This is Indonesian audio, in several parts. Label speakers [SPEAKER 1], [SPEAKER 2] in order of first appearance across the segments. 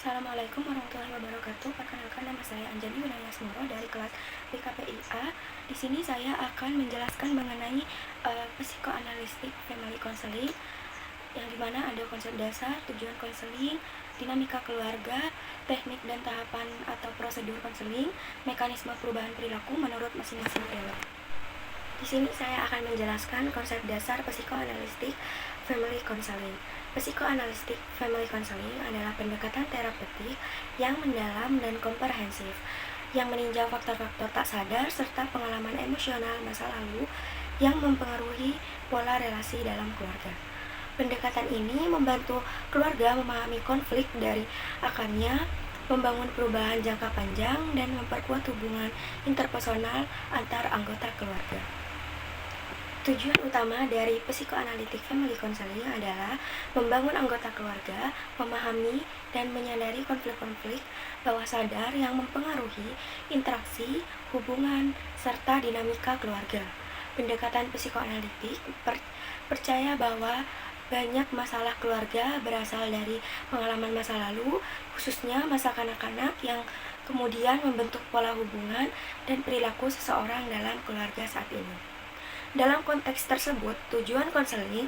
[SPEAKER 1] Assalamualaikum warahmatullahi wabarakatuh. Perkenalkan, nama saya Anjani Winaya Smoro dari kelas BKPIA. Di sini saya akan menjelaskan mengenai psikoanalitik family counseling, yang dimana ada konsep dasar, tujuan konseling, dinamika keluarga, teknik dan tahapan atau prosedur konseling, mekanisme perubahan perilaku menurut masing-masing elok. Di sini saya akan menjelaskan konsep dasar psikoanalitik family counseling. Psikoanalitik family counseling adalah pendekatan terapeutik yang mendalam dan komprehensif, yang meninjau faktor-faktor tak sadar serta pengalaman emosional masa lalu yang mempengaruhi pola relasi dalam keluarga. Pendekatan ini membantu keluarga memahami konflik dari akarnya, membangun perubahan jangka panjang, dan memperkuat hubungan interpersonal antar anggota keluarga. Tujuan utama dari psikoanalitik family counseling adalah membangun anggota keluarga, memahami dan menyadari konflik-konflik bawah sadar yang mempengaruhi interaksi, hubungan, serta dinamika keluarga. Pendekatan psikoanalitik percaya bahwa banyak masalah keluarga berasal dari pengalaman masa lalu, khususnya masa kanak-kanak, yang kemudian membentuk pola hubungan dan perilaku seseorang dalam keluarga saat ini. Dalam konteks tersebut, tujuan konseling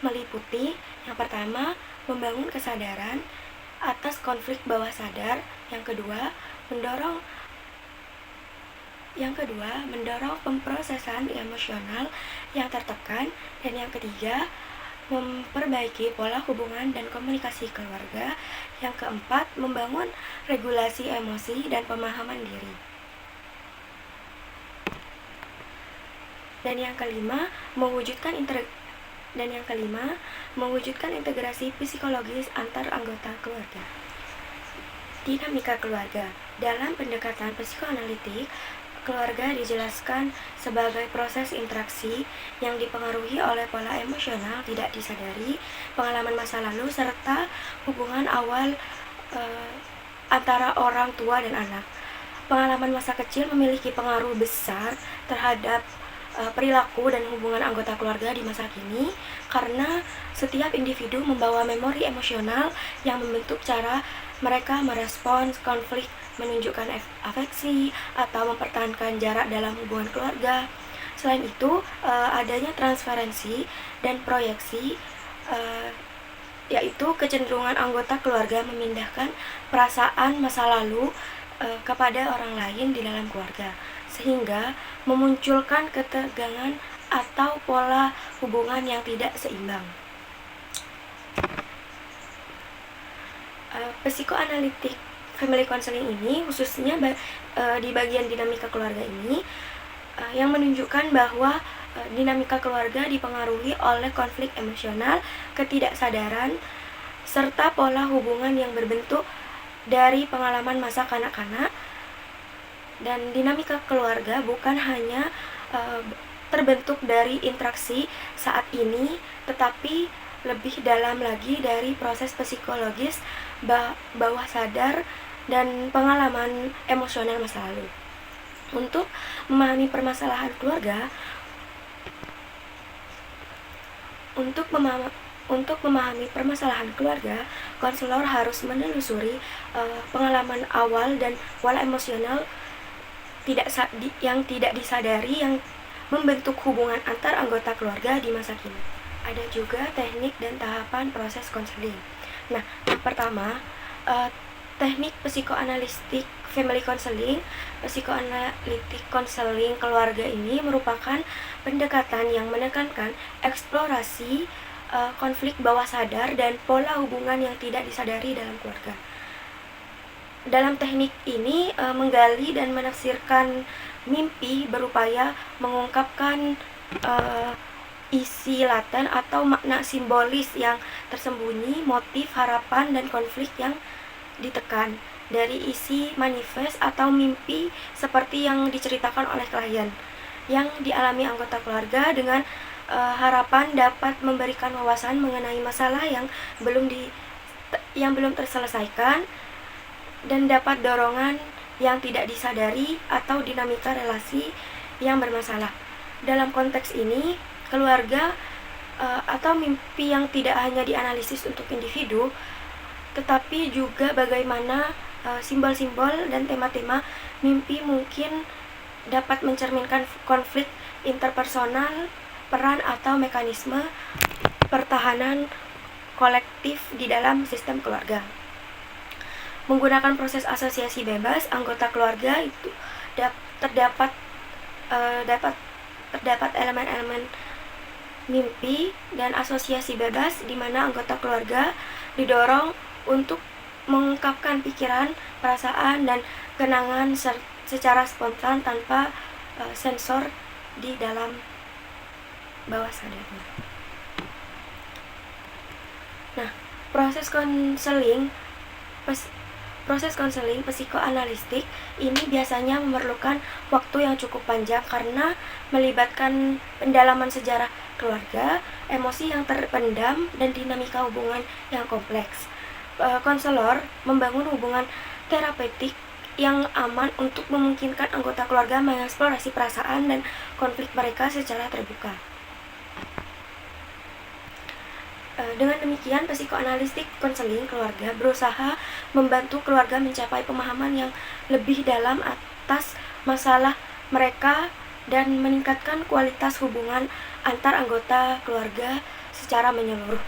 [SPEAKER 1] meliputi yang pertama, membangun kesadaran atas konflik bawah sadar, yang kedua, mendorong pemrosesan emosional yang tertekan, dan yang ketiga, memperbaiki pola hubungan dan komunikasi keluarga, yang keempat, membangun regulasi emosi dan pemahaman diri. Dan yang kelima, mewujudkan integrasi psikologis antar anggota keluarga. Dinamika keluarga. Dalam pendekatan psikoanalitik, keluarga dijelaskan sebagai proses interaksi yang dipengaruhi oleh pola emosional tidak disadari, pengalaman masa lalu, serta hubungan awal antara orang tua dan anak. Pengalaman masa kecil memiliki pengaruh besar terhadap perilaku dan hubungan anggota keluarga di masa kini, karena setiap individu membawa memori emosional yang membentuk cara mereka merespons konflik, menunjukkan afeksi, atau mempertahankan jarak dalam hubungan keluarga. Selain itu, adanya transferensi dan proyeksi, yaitu kecenderungan anggota keluarga memindahkan perasaan masa lalu kepada orang lain di dalam keluarga, sehingga memunculkan ketegangan atau pola hubungan yang tidak seimbang. Psikoanalitik family counseling ini khususnya di bagian dinamika keluarga ini yang menunjukkan bahwa dinamika keluarga dipengaruhi oleh konflik emosional, ketidaksadaran, serta pola hubungan yang berbentuk dari pengalaman masa kanak-kanak. Dan dinamika keluarga bukan hanya terbentuk dari interaksi saat ini, tetapi lebih dalam lagi dari proses psikologis bawah sadar dan pengalaman emosional masa lalu. Untuk memahami permasalahan keluarga, konselor harus menelusuri pengalaman awal dan pola emosional yang tidak disadari yang membentuk hubungan antar anggota keluarga di masa kini. Ada juga teknik dan tahapan proses konseling. Nah, yang pertama, teknik psikoanalitik family counseling. Psikoanalitik konseling keluarga ini merupakan pendekatan yang menekankan eksplorasi konflik bawah sadar dan pola hubungan yang tidak disadari dalam keluarga. Dalam teknik ini menggali dan menafsirkan mimpi, berupaya mengungkapkan isi laten atau makna simbolis yang tersembunyi, motif, harapan, dan konflik yang ditekan dari isi manifest atau mimpi seperti yang diceritakan oleh klien yang dialami anggota keluarga, dengan harapan dapat memberikan wawasan mengenai masalah yang belum terselesaikan, dan dapat dorongan yang tidak disadari atau dinamika relasi yang bermasalah. Dalam konteks ini, keluarga atau mimpi yang tidak hanya dianalisis untuk individu, tetapi juga bagaimana simbol-simbol dan tema-tema mimpi mungkin dapat mencerminkan konflik interpersonal, peran atau mekanisme pertahanan kolektif di dalam sistem keluarga. Menggunakan proses asosiasi bebas, anggota keluarga itu terdapat elemen-elemen mimpi dan asosiasi bebas di mana anggota keluarga didorong untuk mengungkapkan pikiran, perasaan, dan kenangan secara spontan tanpa sensor di dalam bawah sadarnya. Nah, proses konseling psikoanalistik ini biasanya memerlukan waktu yang cukup panjang karena melibatkan pendalaman sejarah keluarga, emosi yang terpendam, dan dinamika hubungan yang kompleks. Konselor membangun hubungan terapeutik yang aman untuk memungkinkan anggota keluarga mengeksplorasi perasaan dan konflik mereka secara terbuka. Dengan demikian, psikoanalistik konseling keluarga berusaha membantu keluarga mencapai pemahaman yang lebih dalam atas masalah mereka dan meningkatkan kualitas hubungan antar anggota keluarga secara menyeluruh.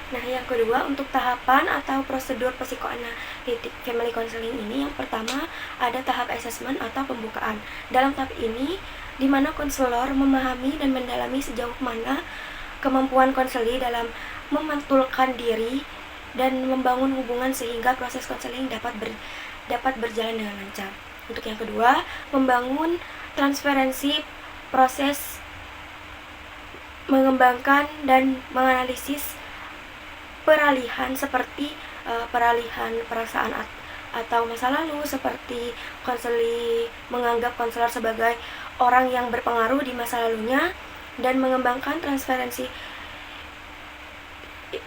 [SPEAKER 1] Nah, yang kedua, untuk tahapan atau prosedur psikoanalitik family counseling ini, yang pertama ada tahap assessment atau pembukaan. Dalam tahap ini, di mana konselor memahami dan mendalami sejauh mana kemampuan konseli dalam memantulkan diri dan membangun hubungan sehingga proses konseling dapat berjalan dengan lancar. Untuk yang kedua, membangun transferensi proses mengembangkan dan menganalisis peralihan seperti peralihan perasaan atau masa lalu, seperti konseling menganggap konselor sebagai orang yang berpengaruh di masa lalunya, dan mengembangkan transferensi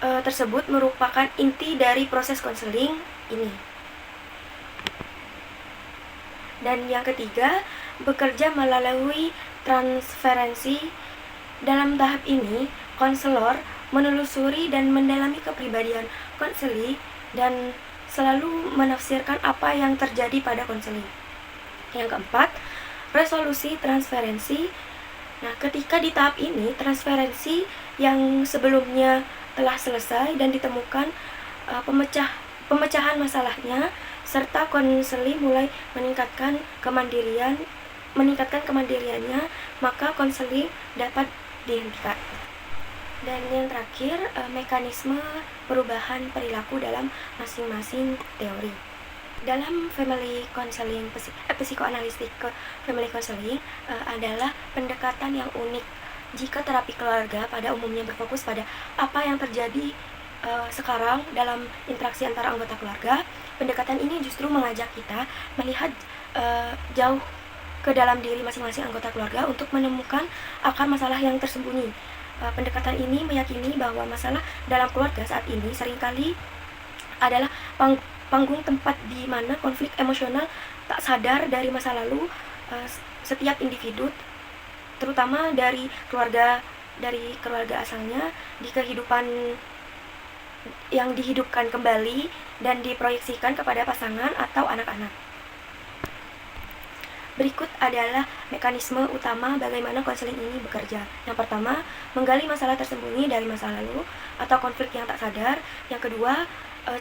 [SPEAKER 1] tersebut merupakan inti dari proses konseling ini. Dan yang ketiga, bekerja melalui transferensi. Dalam tahap ini, konselor menelusuri dan mendalami kepribadian konseli dan selalu menafsirkan apa yang terjadi pada konseli. Yang keempat, resolusi transferensi. Nah, ketika di tahap ini, transferensi yang sebelumnya telah selesai dan ditemukan pemecahan masalahnya, serta konseli mulai meningkatkan kemandiriannya, maka konseli dapat dihentikan. Dan yang terakhir, mekanisme perubahan perilaku dalam masing-masing teori. Dalam family counseling, psikoanalistik family counseling adalah pendekatan yang unik jika terapi keluarga pada umumnya berfokus pada apa yang terjadi sekarang dalam interaksi antara anggota keluarga. Pendekatan ini justru mengajak kita melihat jauh ke dalam diri masing-masing anggota keluarga untuk menemukan akar masalah yang tersembunyi. Pendekatan ini meyakini bahwa masalah dalam keluarga saat ini seringkali adalah panggung tempat di mana konflik emosional tak sadar dari masa lalu setiap individu, terutama dari keluarga asalnya, di kehidupan yang dihidupkan kembali dan diproyeksikan kepada pasangan atau anak-anak. Berikut adalah mekanisme utama bagaimana konseling ini bekerja. Yang pertama, menggali masalah tersembunyi dari masa lalu atau konflik yang tak sadar. Yang kedua,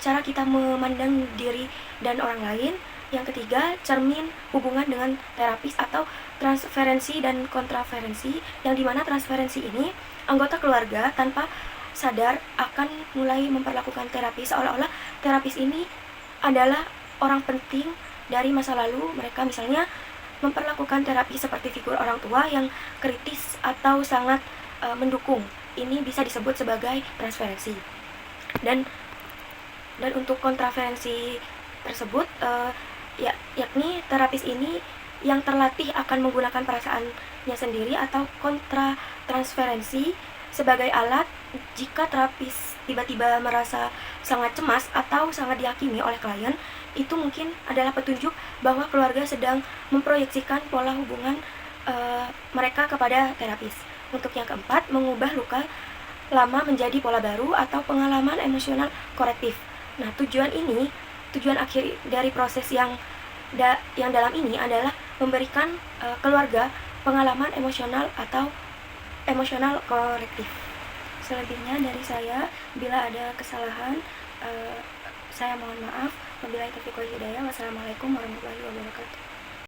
[SPEAKER 1] cara kita memandang diri dan orang lain. Yang ketiga, cermin hubungan dengan terapis atau transferensi dan kontraferensi, yang dimana transferensi ini anggota keluarga tanpa sadar akan mulai memperlakukan terapis seolah-olah terapis ini adalah orang penting dari masa lalu mereka, misalnya memperlakukan terapi seperti figur orang tua yang kritis atau sangat mendukung. Ini bisa disebut sebagai transferensi. Dan untuk kontraferensi tersebut yakni terapis ini yang terlatih akan menggunakan perasaannya sendiri atau kontra transferensi sebagai alat jika terapis tiba-tiba merasa sangat cemas atau sangat dihakimi oleh klien. Itu mungkin adalah petunjuk bahwa keluarga sedang memproyeksikan pola hubungan mereka kepada terapis. Untuk yang keempat, mengubah luka lama menjadi pola baru atau pengalaman emosional korektif. Nah, tujuan akhir dari proses yang dalam ini adalah memberikan keluarga pengalaman emosional atau emosional korektif. Selebihnya dari saya, bila ada kesalahan, saya mohon maaf. Wabillahi taufiq wal hidayah. Wassalamualaikum warahmatullahi wabarakatuh.